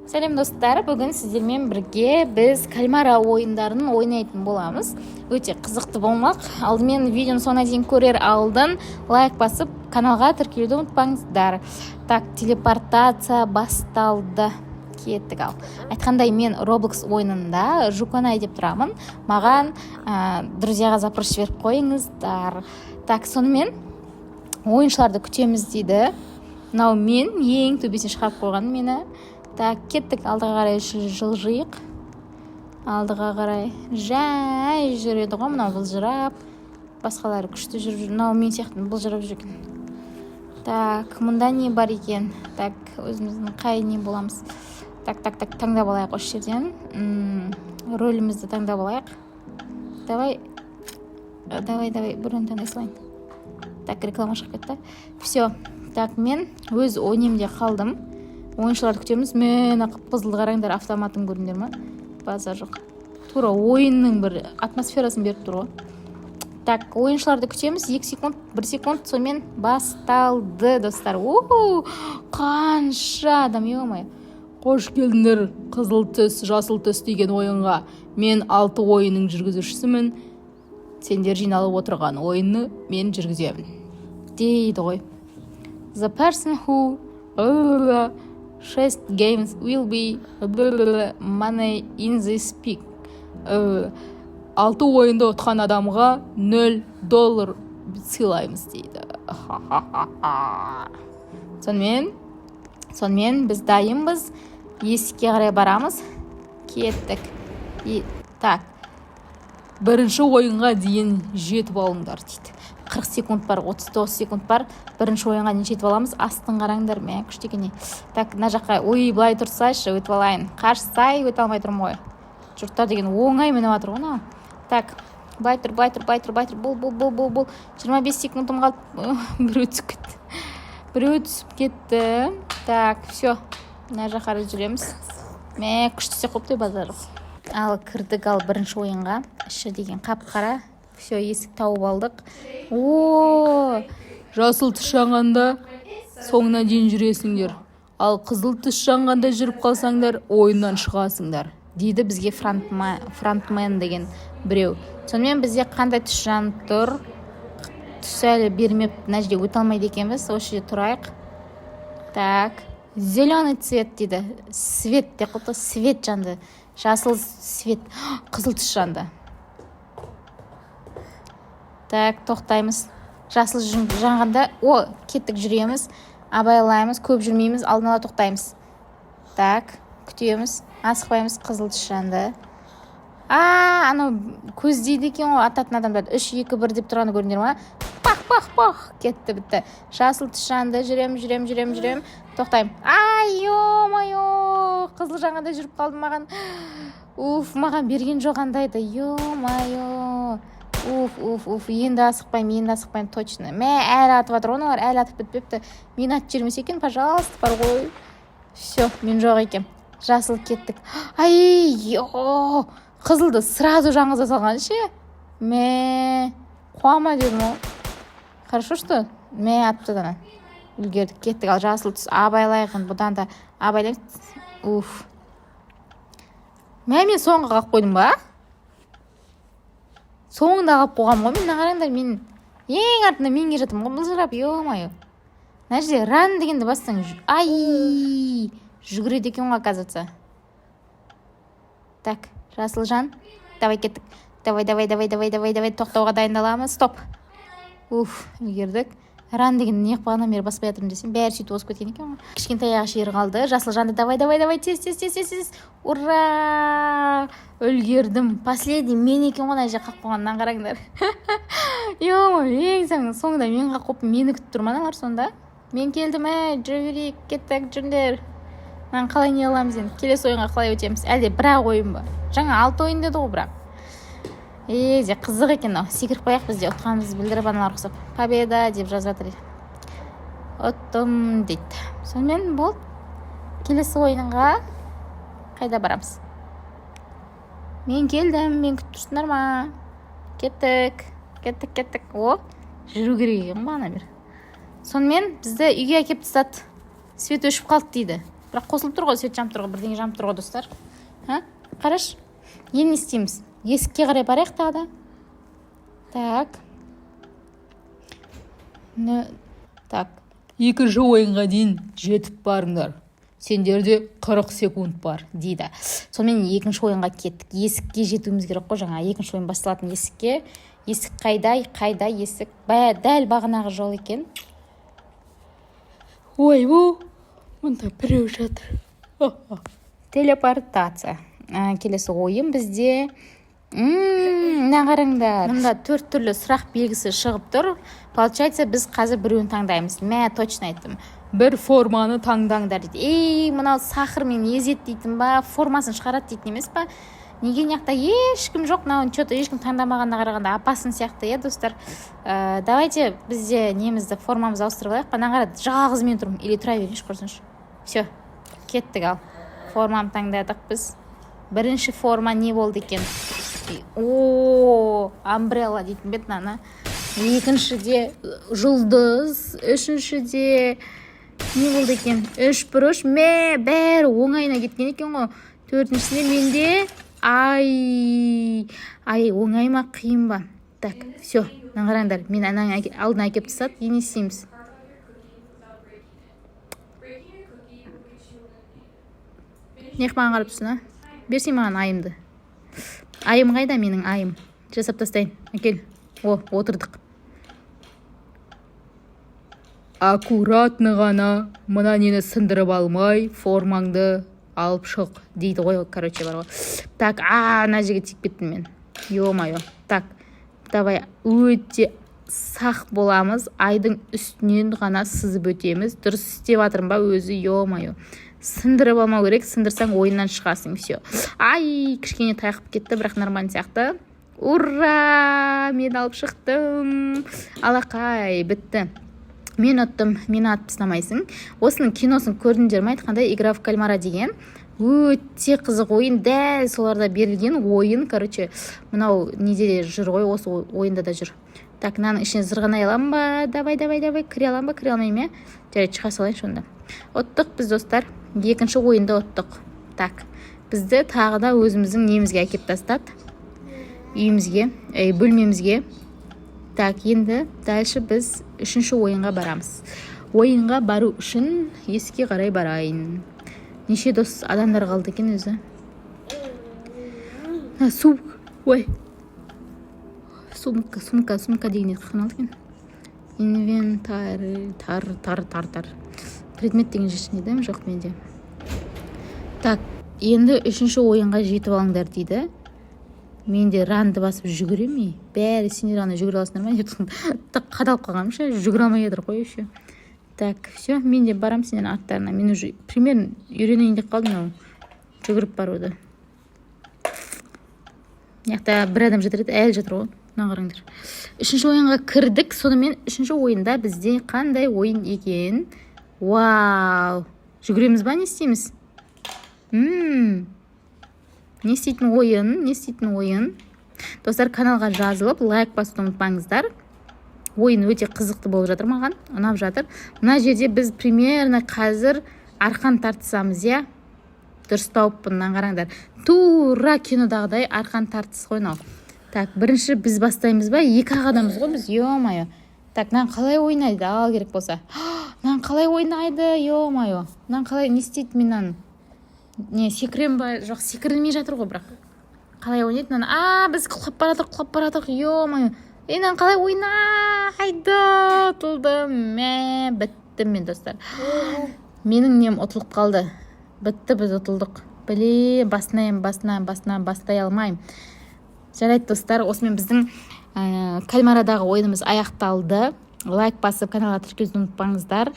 Сәлем достар, бүгін сіздермен бірге біз кальмара ойындарын ойнайтын боламыз. Өте қызықты болмақ. Алдымен видеоны соңына дейін көрер алдын лайк басып, каналға тіркелуді ұмытпаңыздар. Так, телепортация басталды. Кеттік ал. Айтқандай, мен Roblox ойынында Жуконай деп тұрамын. Маған друзьяға запрос жіберіп қойыңыздар. Так, сонымен ойыншыларды күтеміз дейді. Мынау мен ең төбесіне шығарып қойған мені. Так, кеттік, алдыға қарай жылжиық. Алдыға қарай жай жүреді ғой, мынау бұлжырап. Басқалары күшті жүріп жүр. Мынау мен сияқты бұлжырап жүр екен. Так, мұнда не бар екен? Так, өзіміздің қай не боламыз? Так, таңдап алайық осы жерден. Рөлімізді таңдап алайық. Давай, бұрын таңдай салайын. Так, реклама шығып кетті. Все. Так, мен өз ойнемде қалдым. Ойыншыларды күтеміз. Мен қызылды қараңдар, автоматын көріңдер ма? Базар жоқ. Тура ойынның бір атмосферасын беріп тұр ғой. Так, ойыншыларды күтеміз. 2 секунд, 1 секунд, сонымен басталды, достар. Қанша адам, ей-ой. Қош келдіңдер, қызыл түс, жасыл түс деген ойынға. Мен 6 ойынның жүргізушісімін. Сендер жиналып отырған ойынны мен жүргіземін. Дейді ғой. The person who 6 games will be money in this peak. 6 ойында ұтқан адамға $0 сыйлаймыз дейді. Сонымен біз дайынбыз. Есікке қарай барамыз. Кеттік. Так. Бірінші ойынға дейін жетіп алыңдар дейді. 40 секунд бар, 39 секунд бар. Бірінші ойынға дейін жетіп аламыз. Астын қараңдар, мә күштекен. Так, мына жаққа былай тұрсайшы, өтіп алайын. Қарсай өте алмай тұрмын ғой. Жұрттар деген оңай мініп жатыр ғой. Так, былай тұр. Бұл. 25 секундым қалды. Біреу түсіп кетті. Так, все. Мына жаққа жүреміз. Мә күштесе қопты базар. Ал кірдік, ал бірінші ойынға. Іші деген қап-қара. Все, есік тауып алдық. Жасыл түс жанғанда соңына дейін жүресіңдер. Ал қызыл түс жанғанда жүріп қалсаңдар, ойыннан шығасыңдар. Дейді бізге фронтмен деген біреу. Сонымен бізде қандай түс жанып тұр? Түс әлі бермеп, мына жерде өте алмайды екенбіз. Осы жерде тұрайық. Так, зеленый цвет дейді. Свет те құты, свет жанды. Жасыл свет, қызыл түс жанды. Так, тоқтаймыз. Жасыл жанғанда, кеттік жүреміз. Абайлаймыз, көп жүрмейміз, алдын ала тоқтаймыз. Так, күтеміз. Асықпаймыз, қызыл түс жанды. Анау көздейді екен ғой, ататын адамдар. 3, 2, 1 деп тұрғаны көріңдер ма? Пах, кетті, бітті. Жасыл түс жанды, жүрем. Тоқтаймын. Ё-майо, қызыл жанғанда жүріп қалдым маған. Маған берген жоқ андайды. Ё-майо. Енді асықпайым, точно. Мә, әлі атып атыр, олар әлі атып бітпепті. Мен атып жермесе екен, пожалуйста, бар ғой. Все, мен жоқ екен. Жасыл кеттік. Қызылды сразу жаңғыза салған ше. Мә, қуама дедім ол. Хорошо, что? Мә, атыпты дана. Үлгердік, кеттік, ал жасыл түс абайлайғын. Бұдан да абайлаймыз. Мә, мен соңғы қалып қойдым ба? Соңында қалып қоғам ғой, мен қараңдар, мен ең артында менге жатым ғой, бұлжырап, ё-майо. Мына жерде ран дегенді бастың. Жүгіреді екен ғой, оказывается. Так, жасыл жан. Давай кеттік. Давай. Тоқтауға дайындаламыз. Стоп. Үлгердік. Ран деген не қылғаннан бері баспай жатырмын десем, бәрі сөйтіп озып кеткен екен ғой. Кішкентай аяғы жер қалды. Жасыл жанды. Давай. Тез. Ура! Үлгердім. Последний мен екен ғой, әже қақ қойғаннан қараңдар. Ең соңында мен қақ қойып, мені күтіп тұрманалар сонда. Мен келдім, жүрейік, кеттік, жүрдер. Мен қалай не аламыз енді? Келесі ойынға қалай өтеміз? Әлде бірақ ойын ба? Жаңа 6 ойын деді ғой бірақ. Қызық екен ау. Секіріп қояқ, бізде ұтқанымызды білдіріп аналар ұқсап. Победа деп жазып жатыр. Ұттым дейді. Сонымен бол. Келесі ойынға қайда барамыз? Мен келдім, мен күтіп тұрсыңдар ма? Кеттік. Жүру керек екен бана бер. Сонымен бізді үйге әкеп тастады. Свет өшіп қалды дейді. бірақ қосылып тұр ғой, свет жанып тұр ғой, бірдеңе жанып тұр ғой достар. Қараш, енді не істейміз? Есікке қарай барайық тағы да. Так. Так. Екінші ойынға дейін жетіп барыңдар. Сендерде 40 секунд бар дейді. Сонымен екінші ойынға кеттік. Есікке жетуіміз керек қой, жаңа екінші ойын басталатын есікке. Есік қайда есік? Дәл бағанағы жол екен. Ой, мұнда біреу жатыр. Телепортация. Келесі ойын бізде. Мына қараңдар. Мұнда 4 түрлі сұрақ белгісі шығып тұр. Получается, біз қазір біреуін таңдаймыз. Точно айттым. Бір форманы таңдаңдар дейді. Мынау сахармен езет дейтін ба, формасын шығарады дейтін емес па? Неге неқта ешкім жоқ, мынау что-то ешкім таңдамағанда қарағанда апасын сияқты, достар. Давайте бізде немізді формамызды ауыстырып алайық. Мына қара, жалғыз мен тұрмын. Или тұра беріңізші, көрсінші. Все, кеттік ал. Форманы таңдадық біз. Бірінші форма не болды екен? Амбрелла дейтін бет наны. Екіншіде жұлдыз, үшіншіде не болды екен? 3 бұрыш, бәрі оңайына кеткен екен ғой. Төртіншісінде менде оңай ма, қиын ба? Так, все, қараңдар, мен алдына әкеп тастады, не істейміз? Неқ маған қарап тұрсың, берсей маған айымды. Айым қайда менің айым? Жасап тастайын, әкел. Отырдық. Аккуратны ғана, мұна нені сындырып алмай, формаңды алып шық, дейді ғой, короче, бар ғой. Так, ана жерге тиіп кеттім мен. Ё-моё. Так, давай, өте сақ боламыз, айдың үстінен ғана сызып өтеміз. Дұрыс істеп жатырмын ба өзі, ё-моё. Сындырып алмау керек, сындырсаң ойыннан шығасың, все. Кішкене тайқып кетті, бірақ нормально сияқты. Ура! Мен алып шықтым. Алақай, бітті. Мен ұттым, мені атып тастамайсың. Осының киносын көрдіңдер ме? Айтқандай «Игра в кальмара» деген өте қызық ойын, дәл соларда берілген ойын. Короче, мынау неде жүр ғой, осы ойында да жүр. Так, мынаның ішіне зырғанай аламын ба? Давай, кіре аламын ба, кіре алмайым ба? Жарайды, шыға салайын сонда. Оттық біз, достар. Екінші ойында оттық. Так, бізді тағы да өзіміздің немізге әкеп тастады. Үйімізге, бөлмемізге. Так, енді дальше біз үшінші ойынға барамыз. Ойынға бару үшін есікке қарай барайын. Неше дос адамдар қалды екен өзі? Сумка деген қанал екен. Инвентарь, тар. Предмет деген жешін еді, жоқ менде. Так, енді үшінші ойынға жетіп алыңдар дейді. Менде ранды басып жүгіреме? Бәрі сендер ана жүгіре аласыңдар ма? Так қадалып қалғаным ше, жүгіре алмай едір қой еще. Так, все, мен де барам сендердің аттарына. Мен уже примерно үйренейін деп қалдым, жүгіріп баруды. Яқта бір адам жатыр еді, әлі жатыр ғой. Мына қараңдар. Үшінші ойынға кірдік. Сонымен үшінші ойында бізде қандай ойын екен? Вау! Жүгіреміз ба, не істейміз? Не істейтін ойын? Достар, каналға жазылып, лайк басуды ұмытпаңыздар. Ойын өте қызықты болып жатыр маған, ұнап жатыр. Мына жерде біз примерно қазір арқан тартысамыз, я? Дұрыс тауыппын, қараңдар. Тура кинодағыдай арқан тартыс қойнау. Так, бірінші біз бастаймыз ба? 2 адамыз ғой біз, ё-моё. Так, қалай ойнайды, ал керек болса. Қалай ойнайды, ё-моё. Қалай не істейді мен Не, секірем ба? Жоқ, секірілмей жатыр ғой, бірақ. Қалай ойнайды? Біз құлап баратық, ё-моё. Қалай ойнайды? Тұлдым, біттім мен, достар. Менің нем ұтылып қалды. Бітті, біз ұтылдық. Басынан бастай алмайым. Жарайды, достар, осымен біздің кальмарадағы ойынымыз аяқталды. Лайк басып, каналға тіркелуді ұмытпаңыздар.